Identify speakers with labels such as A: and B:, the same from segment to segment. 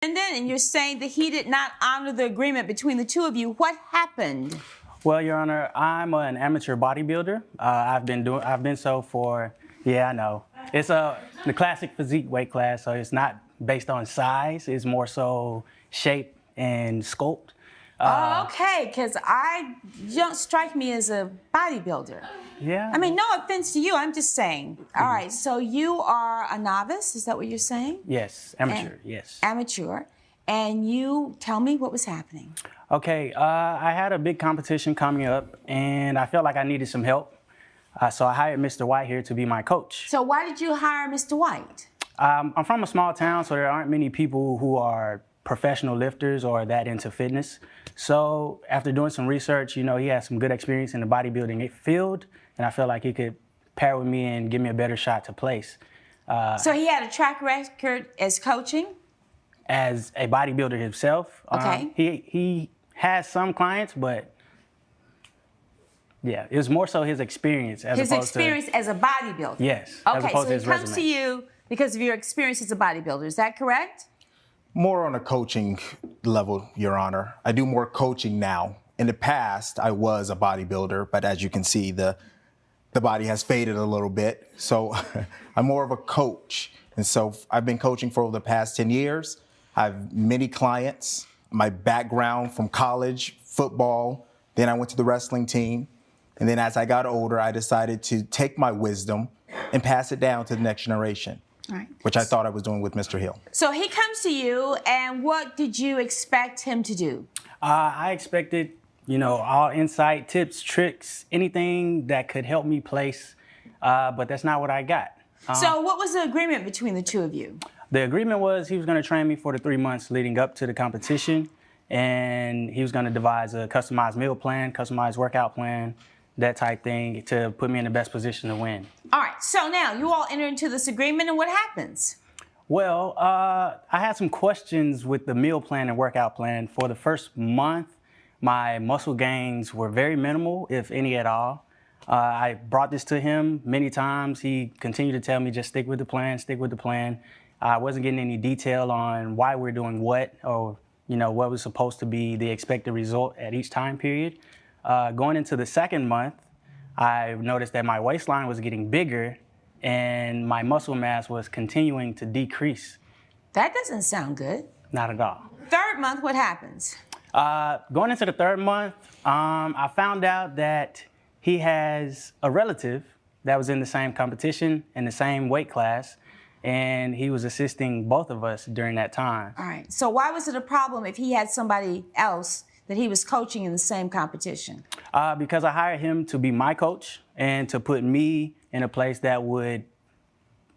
A: And you're saying that he did not honor the agreement between the two of you. What happened?
B: Well, Your Honor, I'm an amateur bodybuilder. I've been so for, I know. It's the classic physique weight class, so it's not based on size. It's more so shape and sculpt.
A: Okay, because you don't strike me as a bodybuilder.
B: Yeah.
A: I mean, no offense to you, I'm just saying. All right, so you are a novice, is that what you're saying?
B: Yes, amateur, yes.
A: Amateur. And you tell me what was happening.
B: Okay, I had a big competition coming up, and I felt like I needed some help. So I hired Mr. White here to be my coach.
A: So why did you hire Mr. White?
B: I'm from a small town, so there aren't many people who are professional lifters or that into fitness. So after doing some research, he has some good experience in the bodybuilding field, and I felt like he could pair with me and give me a better shot to place.
A: So he had a track record as coaching?
B: As a bodybuilder himself.
A: Okay.
B: He has some clients, but yeah, it was more so his experience as opposed to...
A: His experience as a bodybuilder?
B: Yes,
A: okay,
B: as opposed
A: so
B: to his
A: he comes
B: resume.
A: to you because of your experience as a bodybuilder, is that correct?
C: More on a coaching level, Your Honor. I do more coaching now. In the past, I was a bodybuilder, but as you can see, the body has faded a little bit. So I'm more of a coach. And so I've been coaching for over the past 10 years. I have many clients. My background from college, football, then I went to the wrestling team. And then as I got older, I decided to take my wisdom and pass it down to the next generation.
A: All right.
C: Which I thought I was doing with Mr. Hill.
A: So he comes to you, and what did you expect him to do?
B: I expected, all insight, tips, tricks, anything that could help me place, but that's not what I got.
A: So what was the agreement between the two of you?
B: The agreement was he was going to train me for the 3 months leading up to the competition, and he was going to devise a customized meal plan, customized workout plan, that type thing to put me in the best position to win.
A: All right, so now you all enter into this agreement, and what happens?
B: Well, I had some questions with the meal plan and workout plan. For the first month, my muscle gains were very minimal, if any at all. I brought this to him many times. He continued to tell me, just stick with the plan, stick with the plan. I wasn't getting any detail on why we're doing what or, what was supposed to be the expected result at each time period. Going into the second month, I noticed that my waistline was getting bigger and my muscle mass was continuing to decrease.
A: That doesn't sound good.
B: Not at all.
A: Third month, what happens?
B: Going into the third month, I found out that he has a relative that was in the same competition, in the same weight class, and he was assisting both of us during that time.
A: All right, so why was it a problem if he had somebody else that he was coaching in the same competition?
B: Because I hired him to be my coach and to put me in a place that would,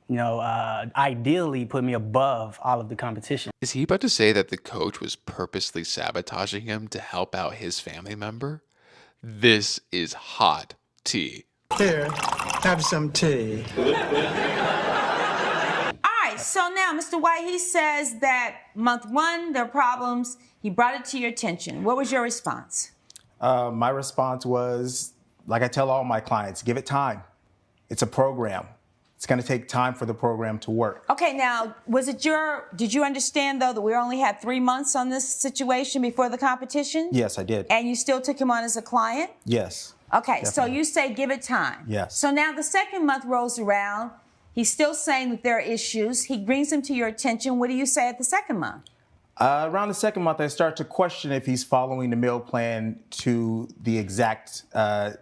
B: ideally put me above all of the competition.
D: Is he about to say that the coach was purposely sabotaging him to help out his family member? This is hot tea.
E: Here, have some tea.
A: All right, so now Mr. White, he says that month one, there are problems. He brought it to your attention. What was your response?
C: My response was, like I tell all my clients, give it time. It's a program. It's going to take time for the program to work.
A: Okay, now, did you understand, though, that we only had 3 months on this situation before the competition?
C: Yes, I did.
A: And you still took him on as a client?
C: Yes.
A: Okay,
C: definitely.
A: So you say give it time.
C: Yes.
A: So now the second month rolls around. He's still saying that there are issues. He brings them to your attention. What do you say at the second month?
C: Around the second month, I start to question if he's following the meal plan to the exact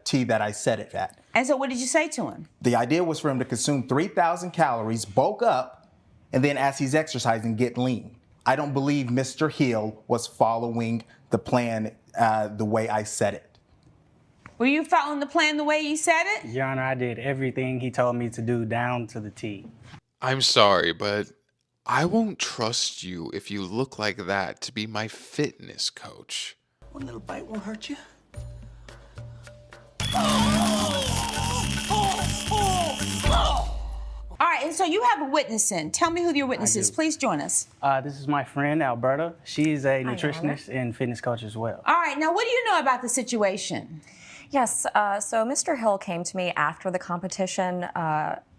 C: T that I set it at.
A: And so what did you say to him?
C: The idea was for him to consume 3,000 calories, bulk up, and then as he's exercising, get lean. I don't believe Mr. Hill was following the plan the way I said it.
A: Were you following the plan the way he said it?
B: Your Honor, I did everything he told me to do down to the T.
D: I'm sorry, but I won't trust you if you look like that to be my fitness coach.
E: One little bite won't hurt you.
A: All right, and so you have a witness in. Tell me who your witness is. Please join us.
B: This is my friend, Alberta. She's a nutritionist and fitness coach as well.
A: All right, now what do you know about the situation?
F: Yes, so Mr. Hill came to me after the competition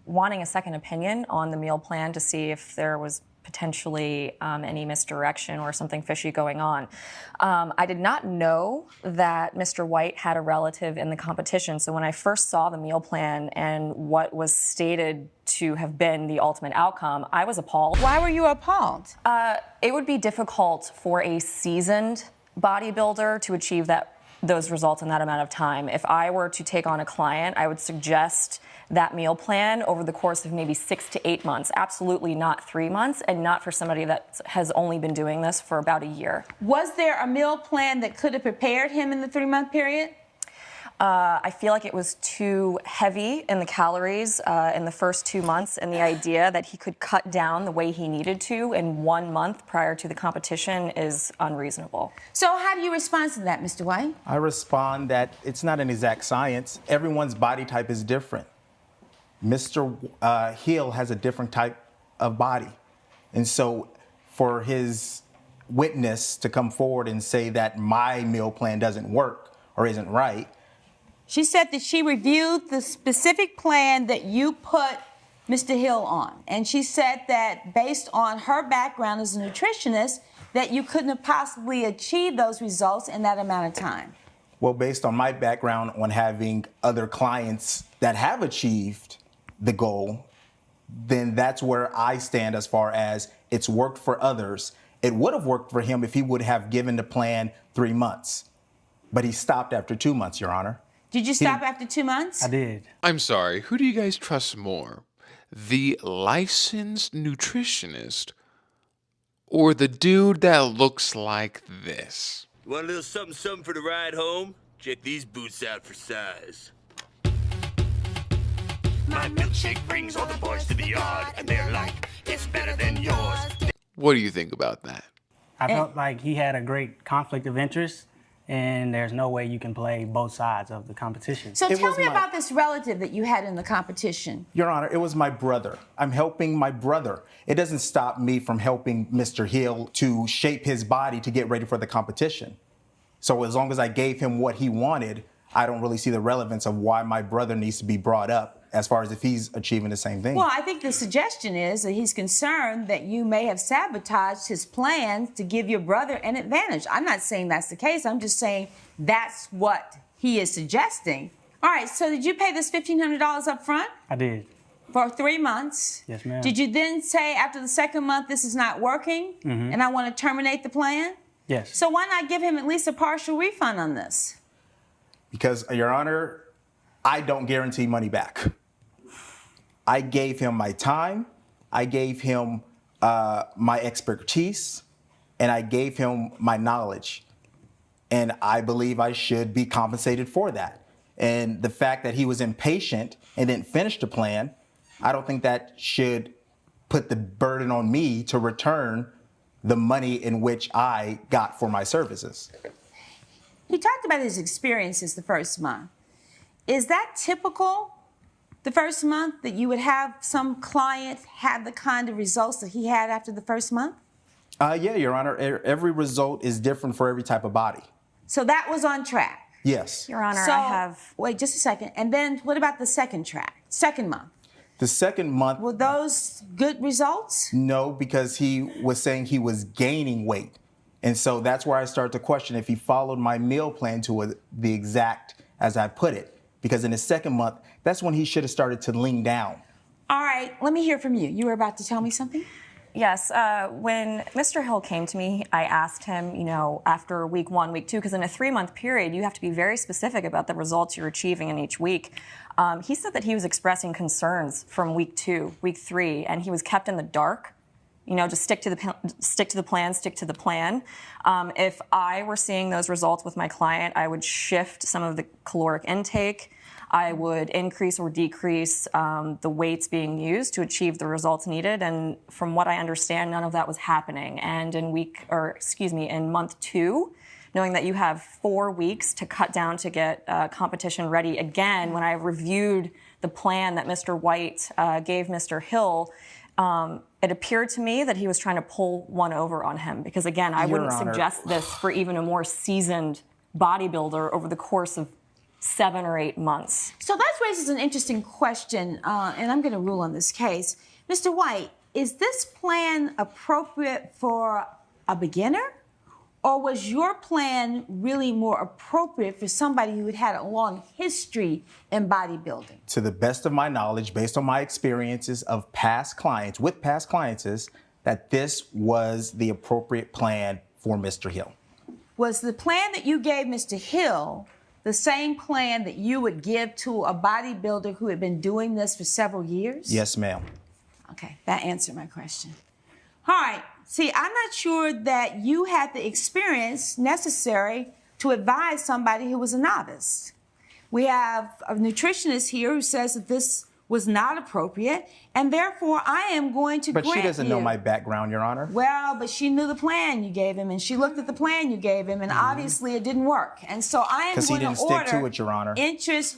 F: wanting a second opinion on the meal plan to see if there was potentially any misdirection or something fishy going on. I did not know that Mr. White had a relative in the competition. So when I first saw the meal plan and what was stated to have been the ultimate outcome, I was appalled.
A: Why were you appalled?
F: It would be difficult for a seasoned bodybuilder to achieve those results in that amount of time. If I were to take on a client, I would suggest that meal plan over the course of maybe 6 to 8 months. Absolutely not 3 months, and not for somebody that has only been doing this for about a year.
A: Was there a meal plan that could have prepared him in the 3-month period?
F: I feel like it was too heavy in the calories in the first 2 months, and the idea that he could cut down the way he needed to in 1 month prior to the competition is unreasonable.
A: So how do you respond to that, Mr. White?
C: I respond that it's not an exact science. Everyone's body type is different. Mr. Hill has a different type of body. And so for his witness to come forward and say that my meal plan doesn't work or isn't right.
A: She said that she reviewed the specific plan that you put Mr. Hill on. And she said that based on her background as a nutritionist, that you couldn't have possibly achieved those results in that amount of time.
C: Well, based on my background on having other clients that have achieved the goal, then that's where I stand as far as it's worked for others. It would have worked for him if he would have given the plan 3 months. But he stopped after 2 months, Your Honor.
A: Did you stop after 2 months?
B: I did.
D: I'm sorry, who do you guys trust more? The licensed nutritionist or the dude that looks like this?
G: Want a little something for the ride home? Check these boots out for size.
H: My milkshake brings all the boys to the yard, and they're like, it's better than yours.
D: What do you think about that?
B: I felt like he had a great conflict of interest, and there's no way you can play both sides of the competition.
A: So
C: It
A: tell
C: was
A: me
C: my-
A: about this relative that you had in the competition.
C: Your Honor, it was my brother. I'm helping my brother. It doesn't stop me from helping Mr. Hill to shape his body to get ready for the competition. So as long as I gave him what he wanted, I don't really see the relevance of why my brother needs to be brought up as far as if he's achieving the same thing.
A: Well, I think the suggestion is that he's concerned that you may have sabotaged his plans to give your brother an advantage. I'm not saying that's the case. I'm just saying that's what he is suggesting. All right, so did you pay this $1,500 up front
B: I did.
A: for 3 months?
B: Yes, ma'am.
A: Did you then say after the second month, this is not working, and I want to terminate the plan?
B: Yes.
A: So why not give him at least a partial refund on this?
C: Because, Your Honor, I don't guarantee money back. I gave him my time, I gave him my expertise, and I gave him my knowledge. And I believe I should be compensated for that. And the fact that he was impatient and didn't finish the plan, I don't think that should put the burden on me to return the money in which I got for my services.
A: He talked about his experiences the first month. Is that typical, the first month, that you would have some client have the kind of results that he had after the first month?
C: Yeah, Your Honor. Every result is different for every type of body.
A: So that was on track.
C: Yes.
F: Your Honor,
A: So,
F: I have...
A: wait just a second. And then what about the second month?
C: The second month,
A: Were those good results?
C: no, because he was saying he was gaining weight. And so that's where I start to question if he followed my meal plan to the exact as I put it. Because in the second month, that's when he should have started to lean down.
A: All right, let me hear from you. You were about to tell me something?
F: Yes, when Mr. Hill came to me, I asked him, after week 1, week 2, because in a 3-month period, you have to be very specific about the results you're achieving in each week. He said that he was expressing concerns from week 2, week 3, and he was kept in the dark. Just stick to the plan. If I were seeing those results with my client, I would shift some of the caloric intake. I would increase or decrease the weights being used to achieve the results needed. And from what I understand, none of that was happening. And in month 2, knowing that you have 4 weeks to cut down to get competition ready, again, when I reviewed the plan that Mr. White gave Mr. Hill, it appeared to me that he was trying to pull one over on him. Because again, I
C: Your
F: wouldn't
C: Honor.
F: suggest this for even a more seasoned bodybuilder over the course of 7 or 8 months.
A: So that raises an interesting question, and I'm going to rule on this case. Mr. White, is this plan appropriate for a beginner? Or was your plan really more appropriate for somebody who had had a long history in bodybuilding?
C: To the best of my knowledge, based on my experiences of past clients, with past clients, is that this was the appropriate plan for Mr. Hill.
A: Was the plan that you gave Mr. Hill the same plan that you would give to a bodybuilder who had been doing this for several years?
C: Yes, ma'am.
A: Okay, that answered my question. All right. See, I'm not sure that you had the experience necessary to advise somebody who was a novice. We have a nutritionist here who says that this was not appropriate, and therefore I am going to grant you.
C: But she doesn't know my background, Your Honor.
A: Well, but she knew the plan you gave him, and she looked at the plan you gave him, and obviously it didn't work. And so I am going to order.
C: Because he didn't stick to it, Your Honor.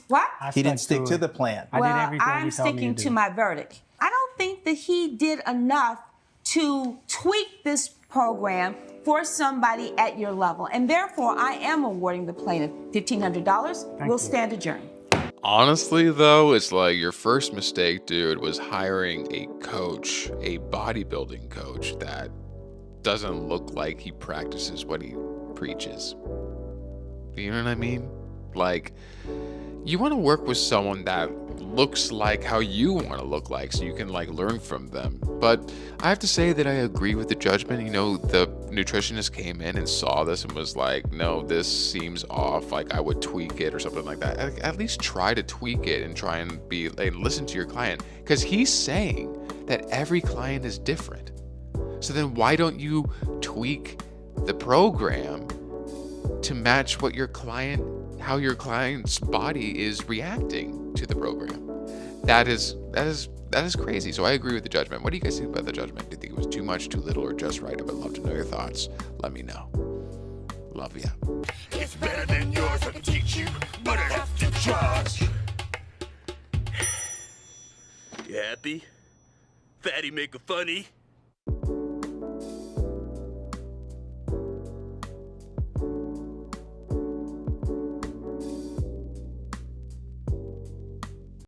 A: What?
C: He didn't stick to the plan.
B: I did everything
A: I'm
B: you told me
A: sticking
B: to
A: to
B: do.
A: my verdict. I don't think that he did enough to tweak this program for somebody at your level. And therefore, I am awarding the plaintiff $1,500. We'll stand adjourned.
D: Honestly, though, it's like your first mistake, dude, was hiring a coach, a bodybuilding coach that doesn't look like he practices what he preaches. You know what I mean? Like, you want to work with someone that looks like how you want to look like so you can like learn from them. But I have to say that I agree with the judgment. You know, the nutritionist came in and saw this and was like, no, this seems off, like I would tweak it or something like that. At least try to tweak it and try and listen to your client, because he's saying that every client is different. So then why don't you tweak the program to match what how your client's body is reacting to the program? That is crazy. So I agree with the judgment. What do you guys think about the judgment? Do you think it was too much, too little, or just right? I would love to know your thoughts. Let me know. Love ya.
H: It's better than yours, I can teach you, but I have to charge.
G: You happy? Fatty make a funny?